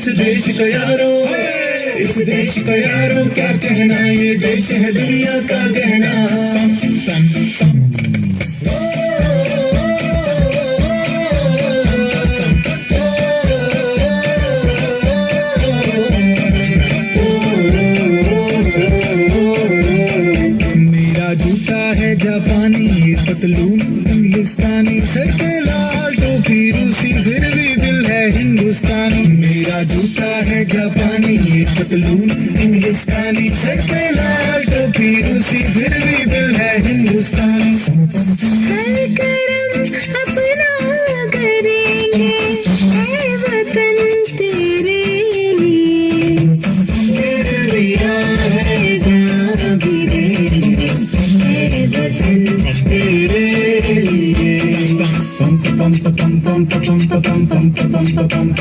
इस देश का यारों, इस देश का यारों क्या कहना, ये देश है दुनिया का गहना। मेरा जूता है जापानी, पतलून इंग्लिस्तानी, सर पे लाल टोपी रूसी, फिर भी दिल है हिंदुस्तानी। मेरा जूता है जापानी, पतलून इंग्लिस्तानी, सर पे लाल टोपी रूसी, फिर भी दिल है हिंदुस्तानी। हर करम अपना करेंगे, ऐ वतन तेरे लिए, दिया है जान भी देंगे, ऐ वतन तेरे लिए। पम पम पम पम पम पम पम पम पम पम